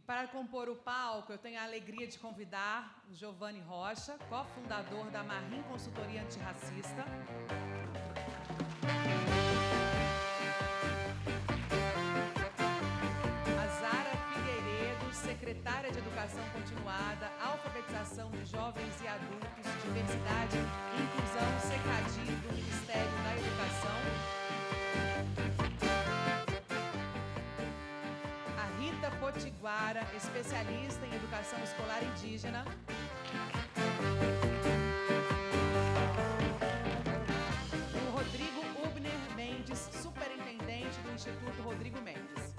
para compor o palco, eu tenho a alegria de convidar o Giovanni Rocha, cofundador da Marrim Consultoria Antirracista. A Zara Figueiredo, secretária de Educação Continuada, Alfabetização de Jovens e Adultos, Diversidade e Inclusão, SECADI, do Ministério da Educação. Rita Potiguara, especialista em educação escolar indígena. O Rodrigo Ubner Mendes, superintendente do Instituto Rodrigo Mendes.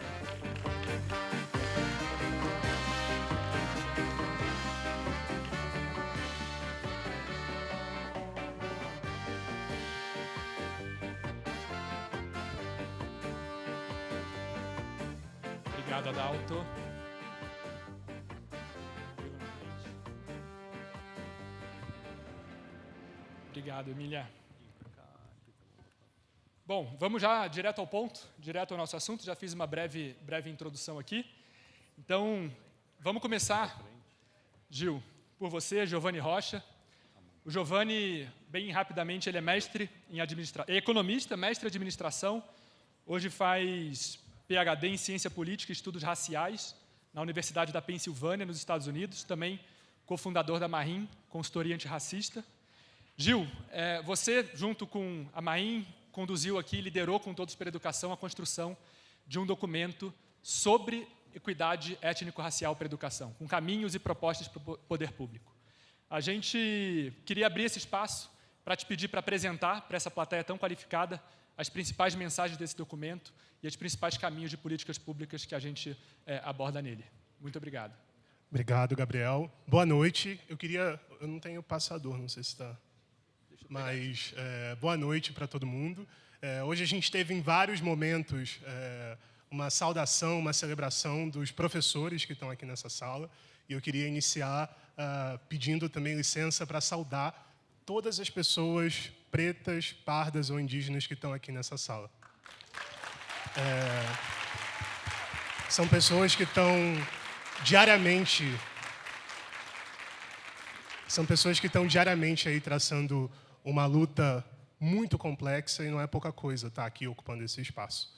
Obrigado, Adalto. Obrigado, Emília. Bom, vamos já direto ao ponto, direto ao nosso assunto. Já fiz uma breve introdução aqui. Então, vamos começar, Gil, por você, Giovanni Rocha. O Giovanni, bem rapidamente, ele é mestre em administração, é economista, mestre em administração. Hoje faz PhD em Ciência Política e Estudos Raciais na Universidade da Pensilvânia, nos Estados Unidos, também cofundador da Marrim, consultoria antirracista. Gil, você, junto com a Marrim, conduziu aqui, liderou com Todos pela Educação a construção de um documento sobre equidade étnico-racial para a educação, com caminhos e propostas para o poder público. A gente queria abrir esse espaço para te pedir para apresentar para essa plateia tão qualificada as principais mensagens desse documento e os principais caminhos de políticas públicas que a gente aborda nele. Muito obrigado. Obrigado, Gabriel. Boa noite. Eu não tenho passador, não sei se está... Mas boa noite para todo mundo. Hoje a gente teve em vários momentos uma saudação, uma celebração dos professores que estão aqui nessa sala. E eu queria iniciar pedindo também licença para saudar todas as pessoas pretas, pardas ou indígenas que estão aqui nessa sala. São pessoas que estão diariamente... São pessoas que estão diariamente aí traçando uma luta muito complexa e não é pouca coisa estar aqui ocupando esse espaço.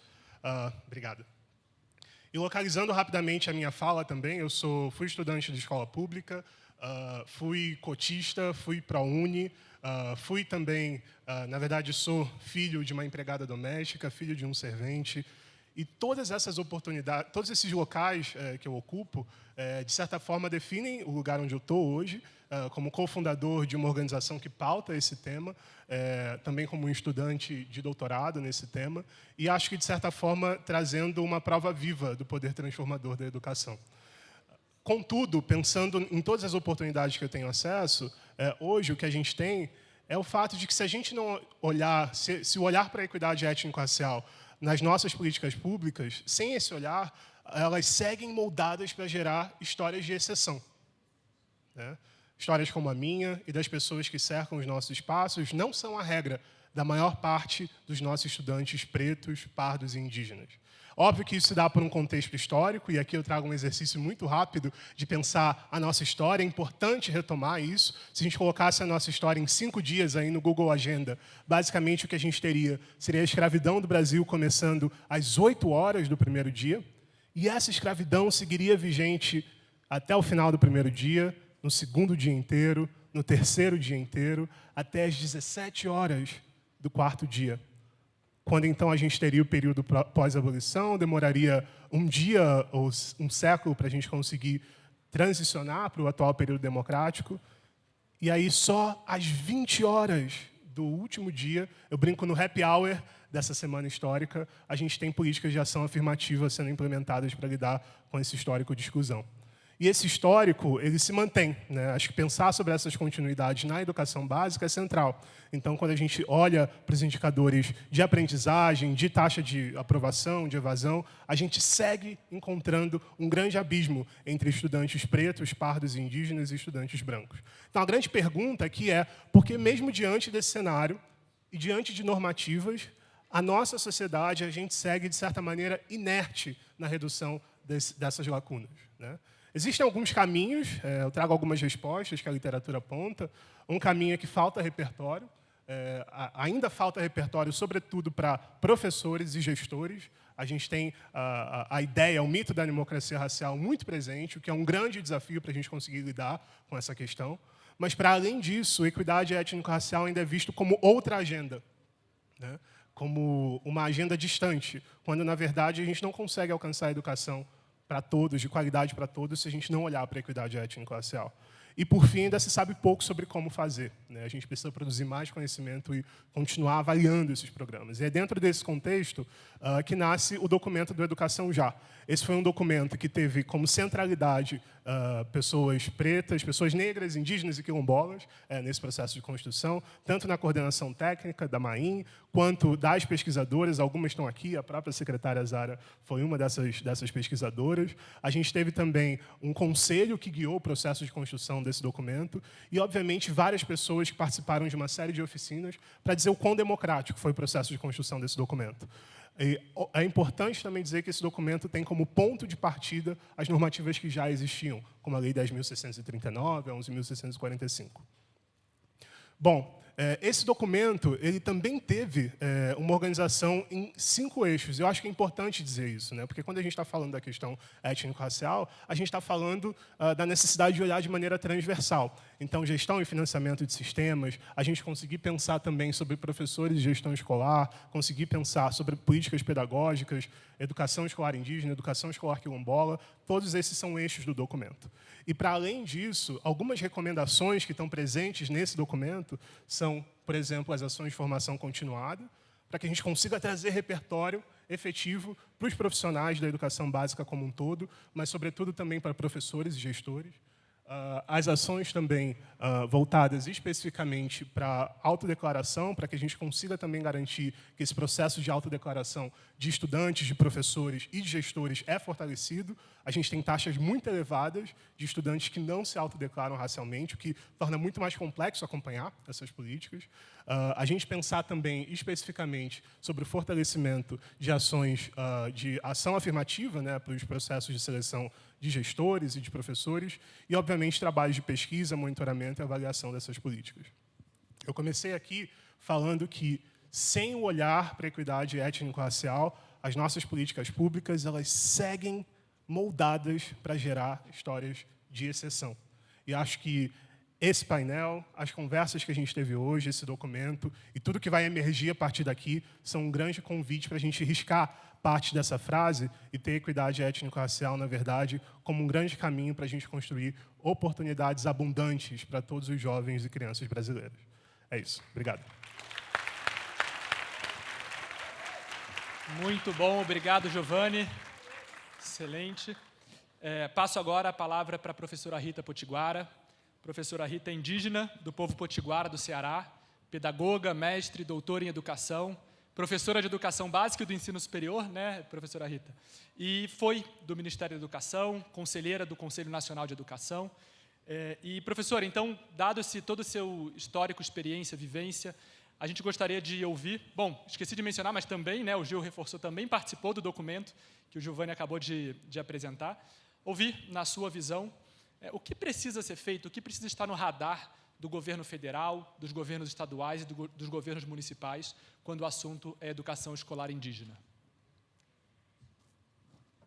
Obrigado. E localizando rapidamente a minha fala também, eu fui estudante de escola pública, fui cotista, fui ProUni, fui também, na verdade, sou filho de uma empregada doméstica, filho de um servente, e todas essas oportunidades, todos esses locais que eu ocupo, de certa forma, definem o lugar onde eu estou hoje, como cofundador de uma organização que pauta esse tema, também como um estudante de doutorado nesse tema, e acho que, de certa forma, trazendo uma prova viva do poder transformador da educação. Contudo, pensando em todas as oportunidades que eu tenho acesso, hoje o que a gente tem é o fato de que se a gente não olhar, se o olhar para a equidade étnico-racial nas nossas políticas públicas, sem esse olhar, elas seguem moldadas para gerar histórias de exceção, né? Histórias como a minha e das pessoas que cercam os nossos espaços não são a regra da maior parte dos nossos estudantes pretos, pardos e indígenas. Óbvio que isso se dá por um contexto histórico, e aqui eu trago um exercício muito rápido de pensar a nossa história. É importante retomar isso. Se a gente colocasse a nossa história em 5 dias aí no Google Agenda, basicamente o que a gente teria seria a escravidão do Brasil começando às 8 horas do primeiro dia, e essa escravidão seguiria vigente até o final do primeiro dia, no segundo dia inteiro, no terceiro dia inteiro, até às 17 horas do quarto dia. Quando, então, a gente teria o período pós-abolição, demoraria um dia ou um século para a gente conseguir transicionar para o atual período democrático. E aí, só às 20 horas do último dia, eu brinco no happy hour dessa semana histórica, a gente tem políticas de ação afirmativa sendo implementadas para lidar com esse histórico de exclusão. E esse histórico, ele se mantém, né? Acho que pensar sobre essas continuidades na educação básica é central. Então, quando a gente olha para os indicadores de aprendizagem, de taxa de aprovação, de evasão, a gente segue encontrando um grande abismo entre estudantes pretos, pardos e indígenas e estudantes brancos. Então, a grande pergunta aqui é, por que mesmo diante desse cenário e diante de normativas, a nossa sociedade, a gente segue, de certa maneira, inerte na redução dessas lacunas, né? Existem alguns caminhos, eu trago algumas respostas que a literatura aponta. Um caminho é que falta repertório, ainda falta repertório, sobretudo para professores e gestores. A gente tem a ideia, o mito da democracia racial muito presente, o que é um grande desafio para a gente conseguir lidar com essa questão. Mas, para além disso, equidade étnico-racial ainda é visto como outra agenda, né? Como uma agenda distante, quando, na verdade, a gente não consegue alcançar a educação para todos, de qualidade para todos, se a gente não olhar para a equidade étnico-racial. E, por fim, ainda se sabe pouco sobre como fazer, né? A gente precisa produzir mais conhecimento e continuar avaliando esses programas. E é dentro desse contexto que nasce o documento do Educação Já. Esse foi um documento que teve como centralidade pessoas pretas, pessoas negras, indígenas e quilombolas nesse processo de construção, tanto na coordenação técnica da MAIM, quanto das pesquisadoras. Algumas estão aqui, a própria secretária Zara foi uma dessas pesquisadoras. A gente teve também um conselho que guiou o processo de construção desse documento e, obviamente, várias pessoas que participaram de uma série de oficinas para dizer o quão democrático foi o processo de construção desse documento. E é importante também dizer que esse documento tem como ponto de partida as normativas que já existiam, como a Lei 10.639, a 11.645. Bom, esse documento ele também teve uma organização em 5 eixos. Eu acho que é importante dizer isso, né? Porque quando a gente está falando da questão étnico-racial, a gente está falando da necessidade de olhar de maneira transversal. Então, gestão e financiamento de sistemas, a gente conseguir pensar também sobre professores de gestão escolar, conseguir pensar sobre políticas pedagógicas, educação escolar indígena, educação escolar quilombola, todos esses são eixos do documento. E, para além disso, algumas recomendações que estão presentes nesse documento são, por exemplo, as ações de formação continuada, para que a gente consiga trazer repertório efetivo para os profissionais da educação básica como um todo, mas, sobretudo, também para professores e gestores. As ações também voltadas especificamente para autodeclaração, para que a gente consiga também garantir que esse processo de autodeclaração de estudantes, de professores e de gestores é fortalecido. A gente tem taxas muito elevadas de estudantes que não se autodeclaram racialmente, o que torna muito mais complexo acompanhar essas políticas. A gente pensar também especificamente sobre o fortalecimento de ações de ação afirmativa, né, para os processos de seleção de gestores e de professores, e, obviamente, trabalhos de pesquisa, monitoramento e avaliação dessas políticas. Eu comecei aqui falando que, sem o olhar para a equidade étnico-racial, as nossas políticas públicas elas seguem moldadas para gerar histórias de exceção. E acho que esse painel, as conversas que a gente teve hoje, esse documento e tudo que vai emergir a partir daqui são um grande convite para a gente riscar parte dessa frase e ter equidade étnico-racial, na verdade, como um grande caminho para a gente construir oportunidades abundantes para todos os jovens e crianças brasileiros. É isso. Obrigado. Muito bom. Obrigado, Giovanni. Excelente. Passo agora a palavra para a professora Rita Potiguara. Professora Rita é indígena do povo potiguara do Ceará, pedagoga, mestre, doutora em educação, professora de educação básica e do ensino superior, né, professora Rita? E foi do Ministério da Educação, conselheira do Conselho Nacional de Educação. E, professora, então, dado todo o seu histórico, experiência, vivência, a gente gostaria de ouvir, bom, esqueci de mencionar, mas também, né, o Gil reforçou, também participou do documento que o Giovanni acabou de apresentar, ouvir, na sua visão, o que precisa ser feito, o que precisa estar no radar do governo federal, dos governos estaduais e dos governos municipais, quando o assunto é educação escolar indígena.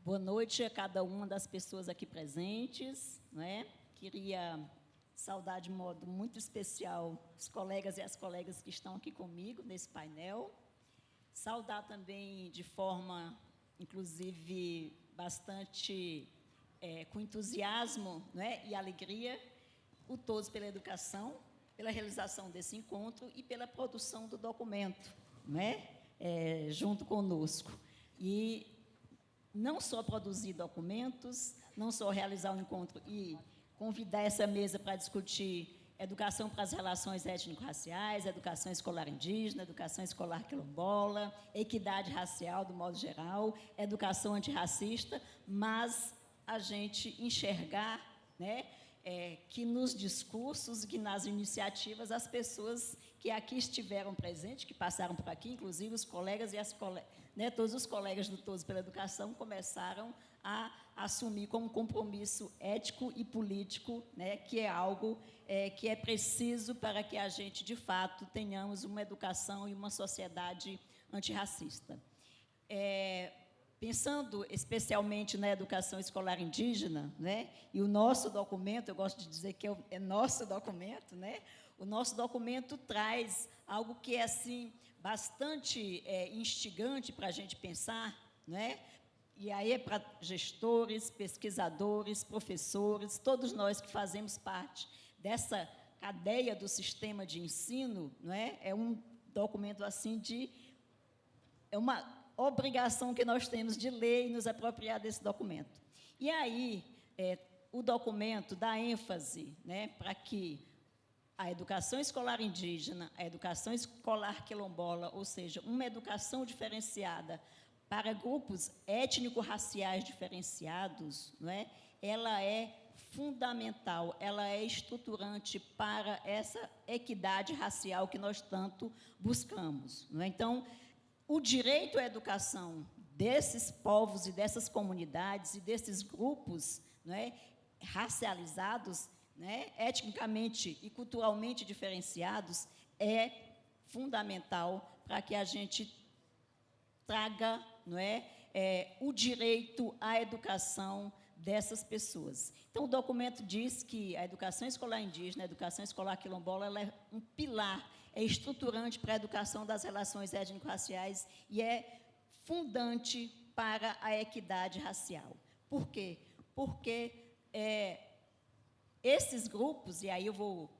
Boa noite a cada uma das pessoas aqui presentes, né? Queria saudar de modo muito especial os colegas e as colegas que estão aqui comigo nesse painel. Saudar também de forma, inclusive, bastante com entusiasmo, né, e alegria, o Todos pela Educação, pela realização desse encontro e pela produção do documento, né, junto conosco. E não só produzir documentos, não só realizar o encontro e convidar essa mesa para discutir educação para as relações étnico-raciais, educação escolar indígena, educação escolar quilombola, equidade racial, do modo geral, educação antirracista, mas a gente enxergar, né, que nos discursos, que nas iniciativas, as pessoas que aqui estiveram presentes, que passaram por aqui, inclusive os colegas e todos os colegas do Todos pela Educação começaram a assumir como compromisso ético e político, né, que é algo que é preciso para que a gente, de fato, tenhamos uma educação e uma sociedade antirracista. Pensando especialmente na educação escolar indígena, né, e o nosso documento, eu gosto de dizer que é nosso documento, né, o nosso documento traz algo que é assim, bastante instigante para a gente pensar, né, e aí é para gestores, pesquisadores, professores, todos nós que fazemos parte dessa cadeia do sistema de ensino, não é? É um documento assim é uma obrigação que nós temos de ler e nos apropriar desse documento. E aí, o documento dá ênfase, né, para que a educação escolar indígena, a educação escolar quilombola, ou seja, uma educação diferenciada para grupos étnico-raciais diferenciados, não é? Ela é fundamental, ela é estruturante para essa equidade racial que nós tanto buscamos, não é? Então, o direito à educação desses povos e dessas comunidades e desses grupos, não é, racializados, né, etnicamente e culturalmente diferenciados, é fundamental para que a gente traga, não é, o direito à educação dessas pessoas. Então, o documento diz que a educação escolar indígena, a educação escolar quilombola, ela é um pilar, é estruturante para a educação das relações étnico-raciais e é fundante para a equidade racial. Por quê? Porque esses grupos, e aí eu vou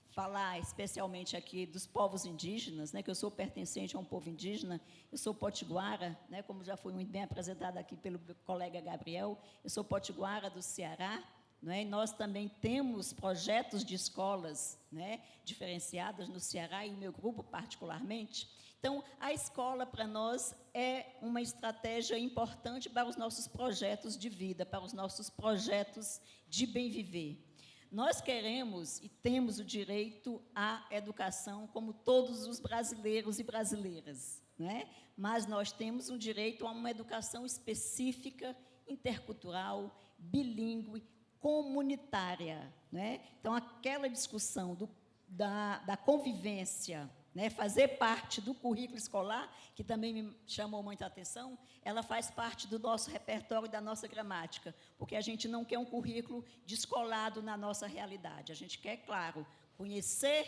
falar especialmente aqui dos povos indígenas, né, que eu sou pertencente a um povo indígena, eu sou potiguara, né, como já foi muito bem apresentado aqui pelo colega Gabriel, eu sou potiguara do Ceará, não é? E nós também temos projetos de escolas, né, diferenciadas no Ceará, e o meu grupo particularmente. Então, a escola, para nós, é uma estratégia importante para os nossos projetos de vida, para os nossos projetos de bem viver. Nós queremos e temos o direito à educação como todos os brasileiros e brasileiras, né? Mas nós temos um direito a uma educação específica, intercultural, bilíngue, comunitária, né? Então, aquela discussão da convivência, né, fazer parte do currículo escolar, que também me chamou muita atenção, ela faz parte do nosso repertório, da nossa gramática, porque a gente não quer um currículo descolado na nossa realidade. A gente quer, claro, conhecer,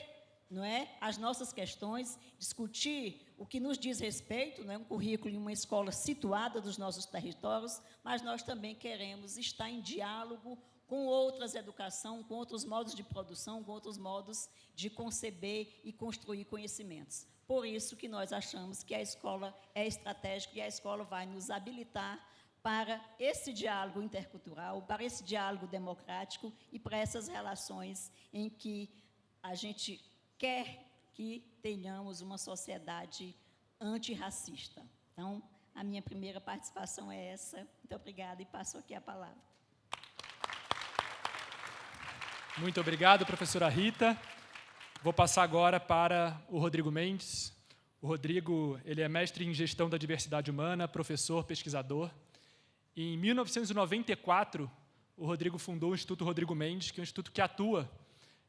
não é, as nossas questões, discutir o que nos diz respeito, não é, um currículo em uma escola situada dos nossos territórios, mas nós também queremos estar em diálogo com outras educações, com outros modos de produção, com outros modos de conceber e construir conhecimentos. Por isso que nós achamos que a escola é estratégica e a escola vai nos habilitar para esse diálogo intercultural, para esse diálogo democrático e para essas relações em que a gente quer que tenhamos uma sociedade antirracista. Então, a minha primeira participação é essa. Muito obrigada e passo aqui a palavra. Muito obrigado, professora Rita. Vou passar agora para o Rodrigo Mendes. O Rodrigo, ele é mestre em gestão da diversidade humana, professor, pesquisador. Em 1994, o Rodrigo fundou o Instituto Rodrigo Mendes, que é um instituto que atua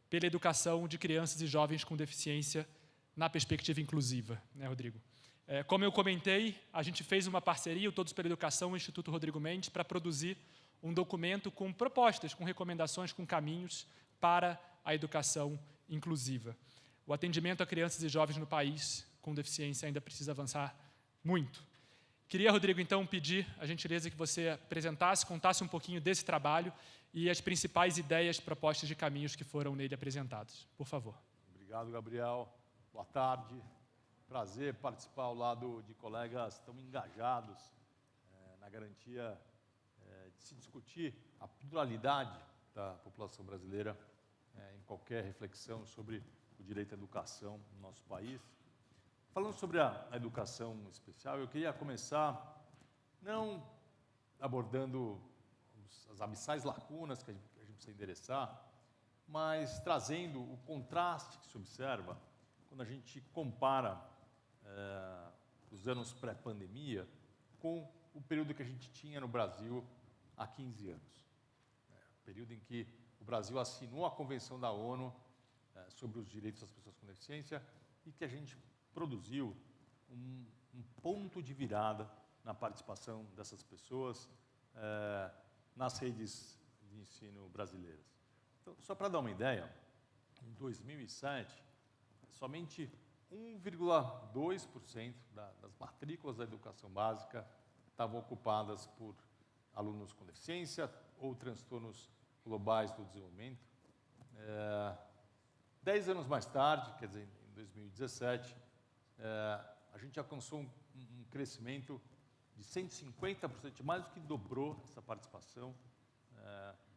pela educação de crianças e jovens com deficiência na perspectiva inclusiva, né, Rodrigo? Como eu comentei, a gente fez uma parceria, o Todos pela Educação, o Instituto Rodrigo Mendes, para produzir um documento com propostas, com recomendações, com caminhos para a educação inclusiva. O atendimento a crianças e jovens no país com deficiência ainda precisa avançar muito. Queria, Rodrigo, então, pedir a gentileza que você apresentasse, contasse um pouquinho desse trabalho e as principais ideias, propostas de caminhos que foram nele apresentados. Por favor. Obrigado, Gabriel. Boa tarde. Prazer participar ao lado de colegas tão engajados na garantia de se discutir a pluralidade da população brasileira em qualquer reflexão sobre o direito à educação no nosso país. Falando sobre a educação especial, eu queria começar não abordando as abissais lacunas que a gente precisa endereçar, mas trazendo o contraste que se observa quando a gente compara os anos pré-pandemia com o período que a gente tinha no Brasil há 15 anos. Período em que o Brasil assinou a Convenção da ONU sobre os direitos das pessoas com deficiência e que a gente produziu um ponto de virada na participação dessas pessoas nas redes de ensino brasileiras. Então, só para dar uma ideia, em 2007, somente 1,2% das matrículas da educação básica estavam ocupadas por alunos com deficiência ou transtornos globais do desenvolvimento. 10 anos mais tarde, quer dizer, em 2017, a gente alcançou um crescimento de 150%, mais do que dobrou essa participação.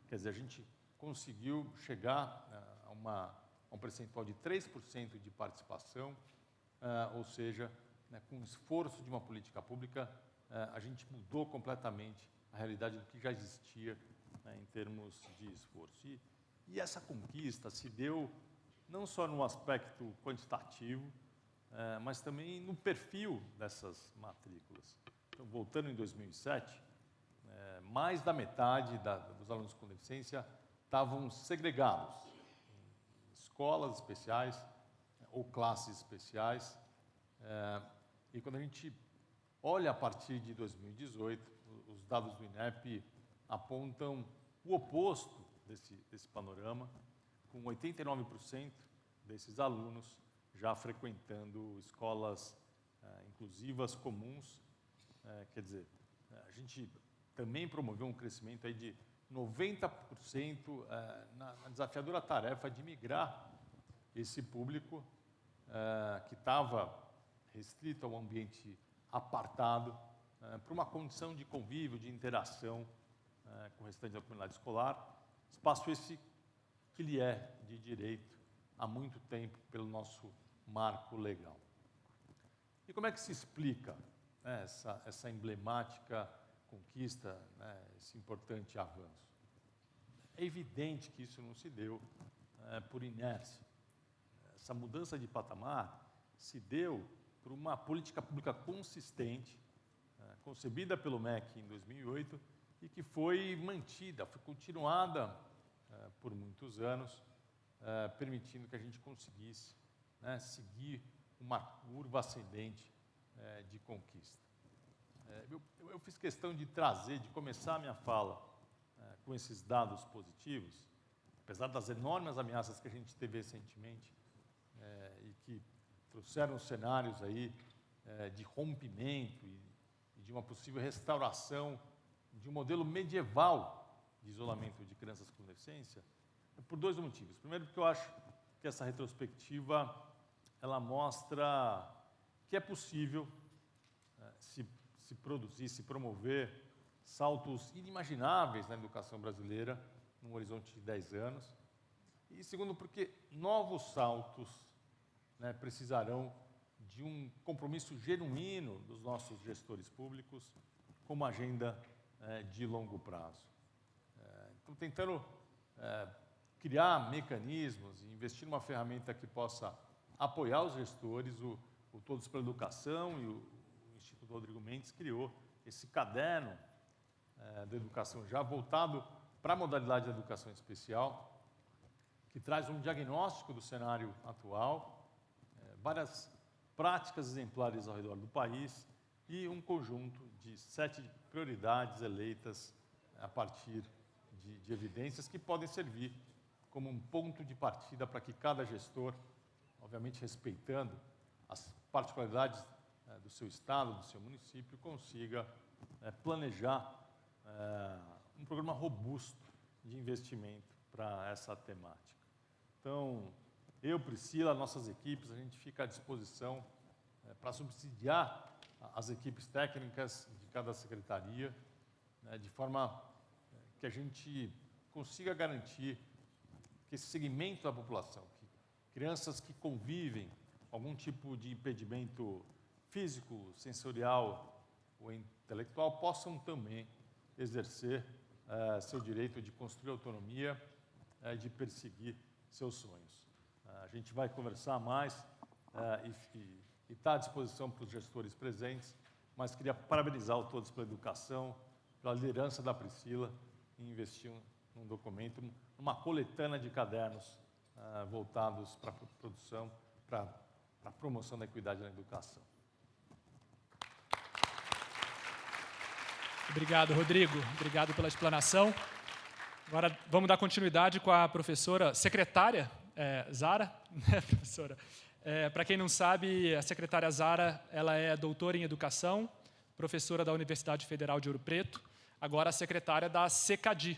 Quer dizer, a gente conseguiu chegar a um percentual de 3% de participação, ou seja, com o esforço de uma política pública, a gente mudou completamente a realidade do que já existia em termos de esforço. E essa conquista se deu não só no aspecto quantitativo, mas também no perfil dessas matrículas. Então, voltando em 2007, mais da metade dos alunos com deficiência estavam segregados em escolas especiais ou classes especiais. E quando a gente olha a partir de 2018, os dados do INEP apontam o oposto desse panorama, com 89% desses alunos já frequentando escolas inclusivas comuns. Quer dizer, a gente também promoveu um crescimento aí de 90% na desafiadora tarefa de migrar esse público que estava restrito a um ambiente apartado para uma condição de convívio, de interação com o restante da comunidade escolar, espaço esse que lhe é de direito há muito tempo pelo nosso marco legal. E como é que se explica essa emblemática conquista, esse importante avanço? É evidente que isso não se deu por inércia. Essa mudança de patamar se deu por uma política pública consistente, concebida pelo MEC em 2008 e que foi mantida, foi continuada por muitos anos, permitindo que a gente conseguisse seguir uma curva ascendente de conquista. Eu fiz questão de começar a minha fala com esses dados positivos, apesar das enormes ameaças que a gente teve recentemente e que trouxeram cenários aí de rompimento e de uma possível restauração de um modelo medieval de isolamento de crianças com deficiência, por dois motivos. Primeiro, porque eu acho que essa retrospectiva ela mostra que é possível se produzir, se promover saltos inimagináveis na educação brasileira num horizonte de 10 anos. E segundo, porque novos saltos precisarão de um compromisso genuíno dos nossos gestores públicos com uma agenda de longo prazo. Então, tentando criar mecanismos e investir numa ferramenta que possa apoiar os gestores, o Todos pela Educação e o Instituto Rodrigo Mendes criou esse caderno da educação já voltado para a modalidade de educação especial, que traz um diagnóstico do cenário atual, várias práticas exemplares ao redor do país e um conjunto de 7 prioridades eleitas a partir de evidências que podem servir como um ponto de partida para que cada gestor, obviamente respeitando as particularidades do seu estado, do seu município, consiga planejar um programa robusto de investimento para essa temática. Então, eu, Priscila, nossas equipes, a gente fica à disposição para subsidiar as equipes técnicas de cada secretaria, de forma que a gente consiga garantir que esse segmento da população, que crianças que convivem com algum tipo de impedimento físico, sensorial ou intelectual, possam também exercer seu direito de construir autonomia de perseguir seus sonhos. A gente vai conversar mais e está à disposição para os gestores presentes, mas queria parabenizar o Todos pela Educação, pela liderança da Priscila em investir num documento, numa coletânea de cadernos voltados para a produção, para a promoção da equidade na educação. Obrigado, Rodrigo. Obrigado pela explanação. Agora vamos dar continuidade com a professora secretária Zara, né, professora? Para quem não sabe, a secretária Zara, ela é doutora em educação, professora da Universidade Federal de Ouro Preto, agora secretária da SECADI,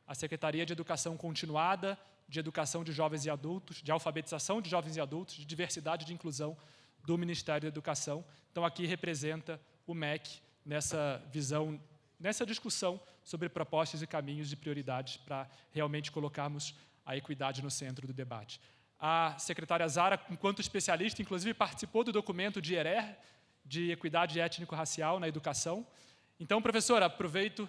a Secretaria de Educação Continuada, de Educação de Jovens e Adultos, de Alfabetização de Jovens e Adultos, de Diversidade e de Inclusão do Ministério da Educação. Então, aqui representa o MEC nessa visão, nessa discussão sobre propostas e caminhos de prioridades para realmente colocarmos a equidade no centro do debate. A secretária Zara, enquanto especialista, inclusive participou do documento de ERER, de Equidade Étnico-Racial na Educação. Então, professora, aproveito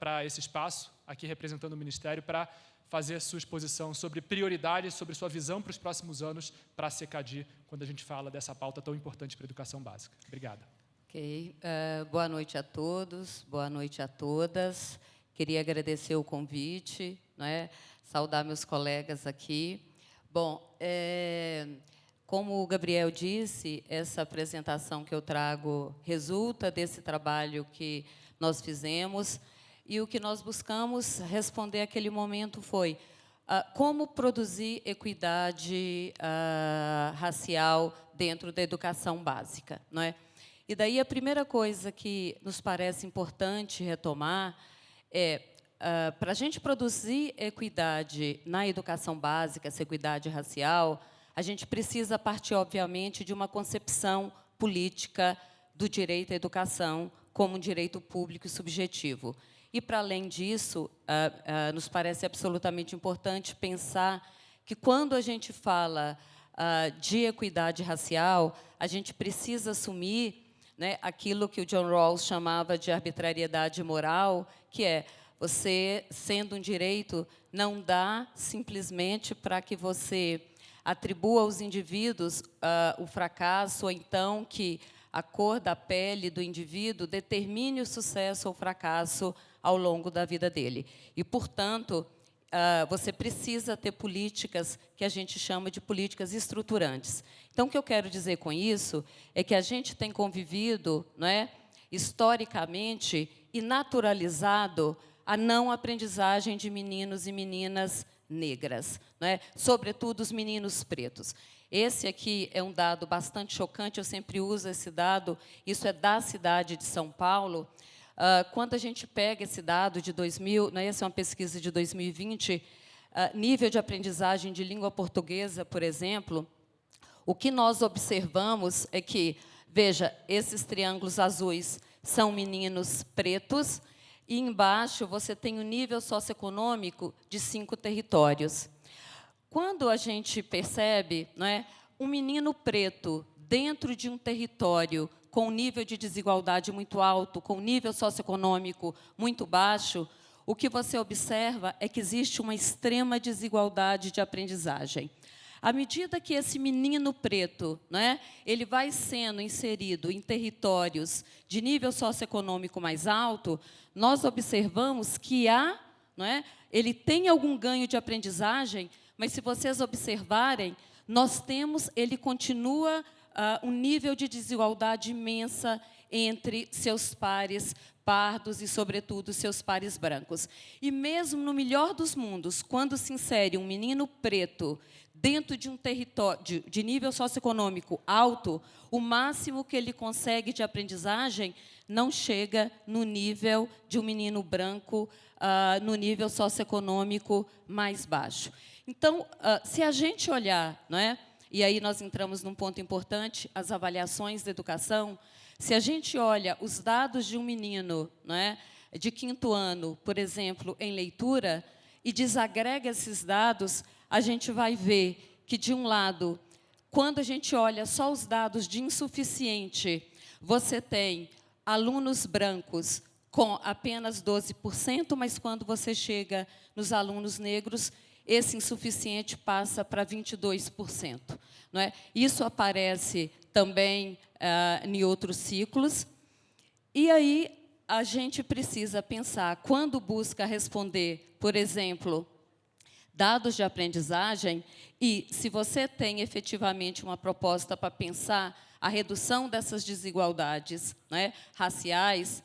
para esse espaço, aqui representando o Ministério, para fazer sua exposição sobre prioridades, sobre sua visão para os próximos anos para a SECADI, quando a gente fala dessa pauta tão importante para a educação básica. Obrigada. Ok. Boa noite a todos, boa noite a todas. Queria agradecer o convite, né? Saudar meus colegas aqui. Bom, como o Gabriel disse, essa apresentação que eu trago resulta desse trabalho que nós fizemos, e o que nós buscamos responder àquele momento foi como produzir equidade racial dentro da educação básica, não é? E daí a primeira coisa que nos parece importante retomar para a gente produzir equidade na educação básica, essa equidade racial, a gente precisa partir, obviamente, de uma concepção política do direito à educação como um direito público e subjetivo. E, para além disso, nos parece absolutamente importante pensar que, quando a gente fala de equidade racial, a gente precisa assumir, né, aquilo que o John Rawls chamava de arbitrariedade moral, que é você, sendo um direito, não dá simplesmente para que você atribua aos indivíduos o fracasso, ou então que a cor da pele do indivíduo determine o sucesso ou fracasso ao longo da vida dele. E, portanto, você precisa ter políticas que a gente chama de políticas estruturantes. Então, o que eu quero dizer com isso é que a gente tem convivido, não é, historicamente e naturalizado a não aprendizagem de meninos e meninas negras, não é? Sobretudo os meninos pretos. Esse aqui é um dado bastante chocante, eu sempre uso esse dado, isso é da cidade de São Paulo. Quando a gente pega esse dado de 2000, né, essa é uma pesquisa de 2020, nível de aprendizagem de língua portuguesa, por exemplo, o que nós observamos é que, veja, esses triângulos azuis são meninos pretos, e embaixo você tem o nível socioeconômico de 5 territórios. Quando a gente percebe, não é, um menino preto dentro de um território com um nível de desigualdade muito alto, com um nível socioeconômico muito baixo, o que você observa é que existe uma extrema desigualdade de aprendizagem. À medida que esse menino preto, né, ele vai sendo inserido em territórios de nível socioeconômico mais alto, nós observamos que ele tem algum ganho de aprendizagem, mas, se vocês observarem, ele continua um nível de desigualdade imensa entre seus pares pardos e, sobretudo, seus pares brancos. E mesmo no melhor dos mundos, quando se insere um menino preto dentro de um território de nível socioeconômico alto, o máximo que ele consegue de aprendizagem não chega no nível de um menino branco, no nível socioeconômico mais baixo. Então, se a gente olhar, não é? E aí nós entramos num ponto importante, as avaliações da educação. Se a gente olha os dados de um menino, não é, de 5º ano, por exemplo, em leitura, e desagrega esses dados, a gente vai ver que, de um lado, quando a gente olha só os dados de insuficiente, você tem alunos brancos com apenas 12%, mas quando você chega nos alunos negros, esse insuficiente passa para 22%. Não é? Isso aparece também em outros ciclos. E aí a gente precisa pensar, quando busca responder, por exemplo, dados de aprendizagem, e se você tem efetivamente uma proposta para pensar a redução dessas desigualdades, né, raciais,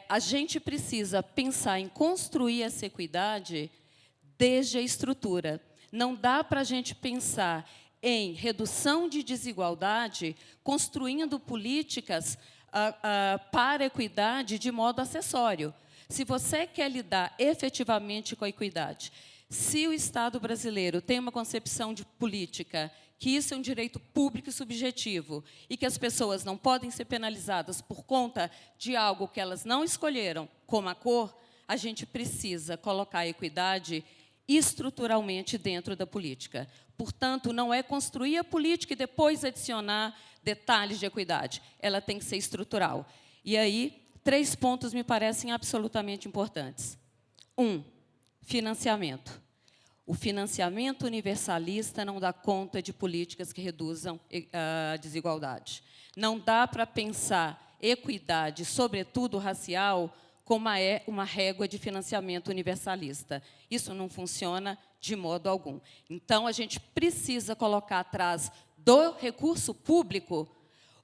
a gente precisa pensar em construir essa equidade desde a estrutura. Não dá para a gente pensar em redução de desigualdade construindo políticas para a equidade de modo acessório. Se você quer lidar efetivamente com a equidade, se o Estado brasileiro tem uma concepção de política que isso é um direito público e subjetivo e que as pessoas não podem ser penalizadas por conta de algo que elas não escolheram, como a cor, a gente precisa colocar a equidade estruturalmente dentro da política. Portanto, não é construir a política e depois adicionar detalhes de equidade. Ela tem que ser estrutural. E aí, 3 pontos me parecem absolutamente importantes. 1, financiamento. O financiamento universalista não dá conta de políticas que reduzam a desigualdade. Não dá para pensar equidade, sobretudo racial, como uma régua de financiamento universalista. Isso não funciona de modo algum. Então, a gente precisa colocar atrás do recurso público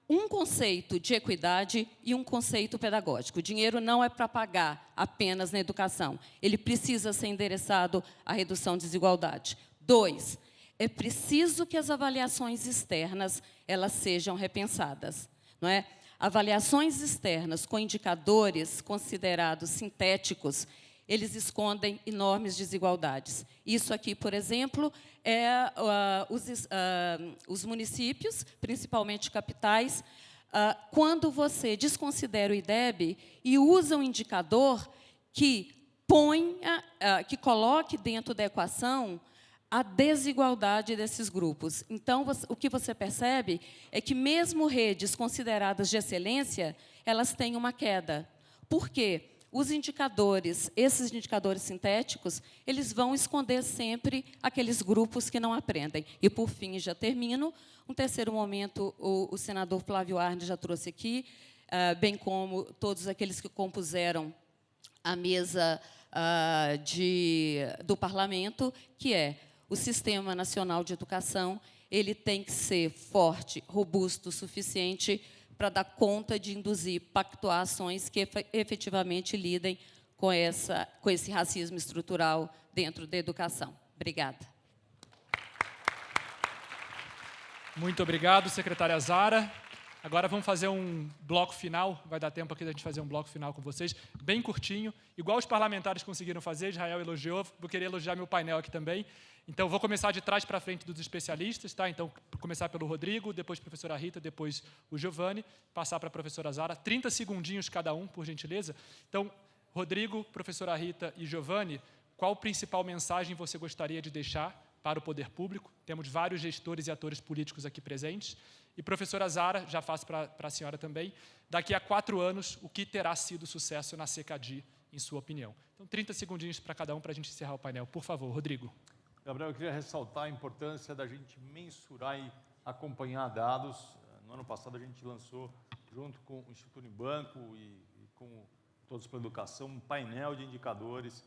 um conceito de equidade e um conceito pedagógico. O dinheiro não é para pagar apenas na educação. Ele precisa ser endereçado à redução de desigualdade. 2, é preciso que as avaliações externas elas sejam repensadas. Não é? Avaliações externas com indicadores considerados sintéticos, eles escondem enormes desigualdades. Isso aqui, por exemplo, os municípios, principalmente capitais, quando você desconsidera o IDEB e usa um indicador que coloque dentro da equação a desigualdade desses grupos. Então, o que você percebe é que, mesmo redes consideradas de excelência, elas têm uma queda. Por quê? Os indicadores, esses indicadores sintéticos, eles vão esconder sempre aqueles grupos que não aprendem. E, por fim, já termino, um terceiro momento, o senador Flávio Arnes já trouxe aqui, bem como todos aqueles que compuseram a mesa do parlamento, que é o Sistema Nacional de Educação, ele tem que ser forte, robusto, suficiente para dar conta de induzir, pactuar ações que efetivamente lidem com esse racismo estrutural dentro da educação. Obrigada. Muito obrigado, secretária Zara. Agora vamos fazer um bloco final, vai dar tempo aqui da gente fazer um bloco final com vocês, bem curtinho, igual os parlamentares conseguiram fazer, Israel elogiou, vou querer elogiar meu painel aqui também. Então, vou começar de trás para frente dos especialistas, tá? Então, começar pelo Rodrigo, depois a professora Rita, depois o Giovanni, passar para a professora Zara, 30 segundinhos cada um, por gentileza. Então, Rodrigo, professora Rita e Giovanni, qual principal mensagem você gostaria de deixar para o poder público? Temos vários gestores e atores políticos aqui presentes. E, professora Zara, já faço para a senhora também, daqui a 4 anos, o que terá sido sucesso na CECADI, em sua opinião? Então, 30 segundinhos para cada um, para a gente encerrar o painel. Por favor, Rodrigo. Gabriel, eu queria ressaltar a importância da gente mensurar e acompanhar dados. No ano passado, a gente lançou, junto com o Instituto Unibanco e com Todos pela Educação, um painel de indicadores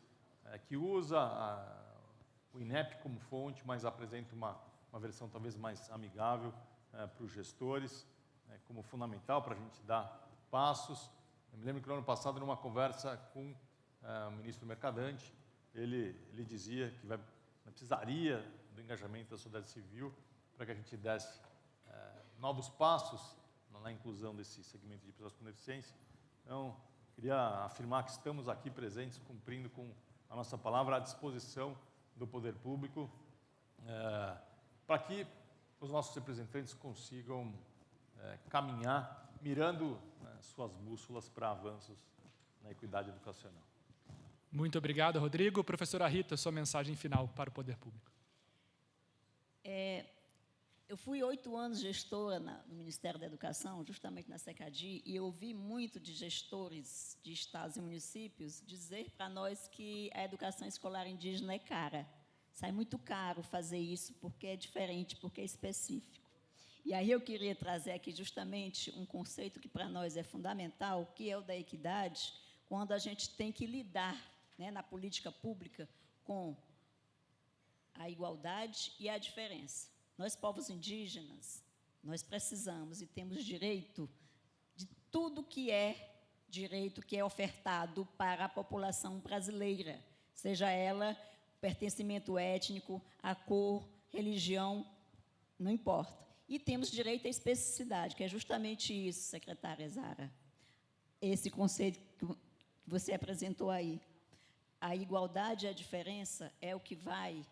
que usa o INEP como fonte, mas apresenta uma versão talvez mais amigável para os gestores, como fundamental para a gente dar passos. Eu me lembro que no ano passado, numa conversa com o ministro Mercadante, ele dizia que precisaria do engajamento da sociedade civil para que a gente desse novos passos na inclusão desse segmento de pessoas com deficiência. Então, queria afirmar que estamos aqui presentes, cumprindo com a nossa palavra à disposição do poder público, para que os nossos representantes consigam caminhar, mirando suas bússolas para avanços na equidade educacional. Muito obrigado, Rodrigo. Professora Rita, sua mensagem final para o poder público. Eu fui 8 anos gestora no Ministério da Educação, justamente na CECADI, e eu ouvi muito de gestores de estados e municípios dizer para nós que a educação escolar indígena é cara. Sai muito caro fazer isso, porque é diferente, porque é específico. E aí eu queria trazer aqui justamente um conceito que para nós é fundamental, que é o da equidade, quando a gente tem que lidar, né, na política pública com a igualdade e a diferença. Nós, povos indígenas, nós precisamos e temos direito de tudo que é direito que é ofertado para a população brasileira, seja ela pertencimento étnico, a cor, religião, não importa. E temos direito à especificidade, que é justamente isso, secretária Zara, esse conceito que você apresentou aí. A igualdade e a diferença é o que vai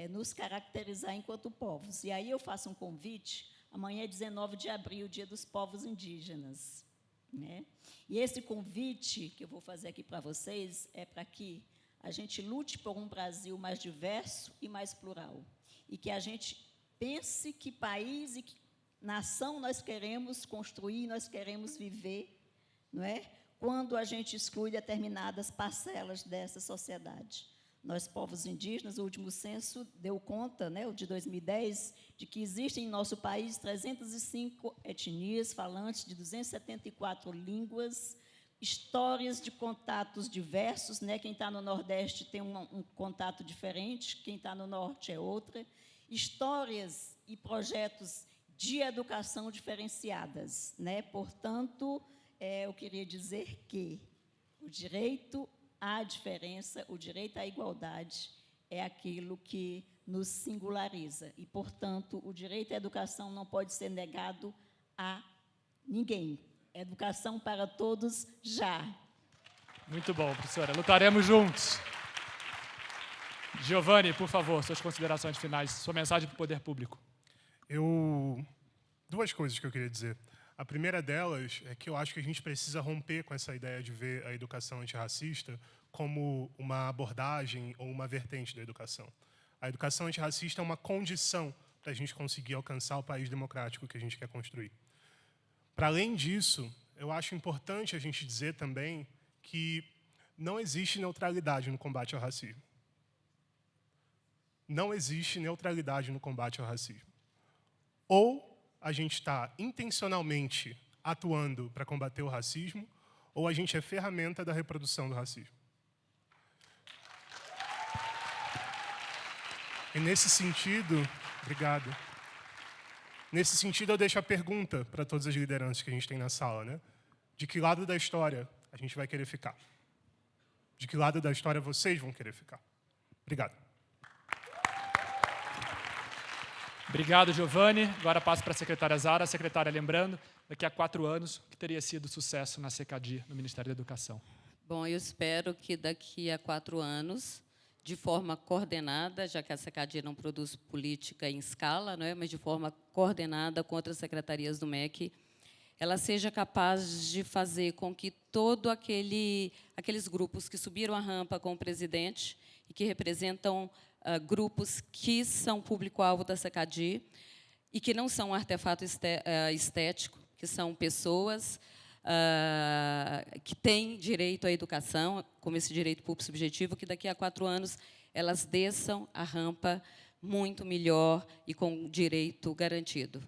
nos caracterizar enquanto povos. E aí eu faço um convite, amanhã é 19 de abril, Dia dos Povos Indígenas, né? E esse convite que eu vou fazer aqui para vocês é para que a gente lute por um Brasil mais diverso e mais plural. E que a gente pense que país e que nação nós queremos construir, nós queremos viver, não é? Quando a gente exclui determinadas parcelas dessa sociedade. Nós, povos indígenas, o último censo deu conta, né, o de 2010, de que existem em nosso país 305 etnias, falantes de 274 línguas, histórias de contatos diversos, né? Quem está no Nordeste tem um contato diferente, quem está no Norte é outra, histórias e projetos de educação diferenciadas, né? Portanto, eu queria dizer que o direito à diferença, o direito à igualdade é aquilo que nos singulariza e, portanto, o direito à educação não pode ser negado a ninguém. Educação para todos, já. Muito bom, professora. Lutaremos juntos. Giovanni, por favor, suas considerações finais, sua mensagem para o poder público. Duas coisas que eu queria dizer. A primeira delas é que eu acho que a gente precisa romper com essa ideia de ver a educação antirracista como uma abordagem ou uma vertente da educação. A educação antirracista é uma condição para a gente conseguir alcançar o país democrático que a gente quer construir. Para além disso, eu acho importante a gente dizer também que não existe neutralidade no combate ao racismo. Não existe neutralidade no combate ao racismo. Ou a gente está intencionalmente atuando para combater o racismo, ou a gente é ferramenta da reprodução do racismo. E nesse sentido, obrigado. Nesse sentido, eu deixo a pergunta para todas as lideranças que a gente tem na sala, né? De que lado da história a gente vai querer ficar? De que lado da história vocês vão querer ficar? Obrigado. Obrigado, Giovanni. Agora passo para a secretária Zara. Secretária, lembrando, daqui a 4 anos, o que teria sido sucesso na CECADI, no Ministério da Educação? Bom, eu espero que daqui a 4 anos, de forma coordenada, já que a CECADI não produz política em escala, não é? Mas de forma coordenada com outras secretarias do MEC, ela seja capaz de fazer com que todos aqueles grupos que subiram a rampa com o presidente e que representam grupos que são público-alvo da CECADI e que não são um artefato estético, que são pessoas que têm direito à educação, como esse direito público subjetivo, que daqui a 4 anos elas desçam a rampa muito melhor e com direito garantido.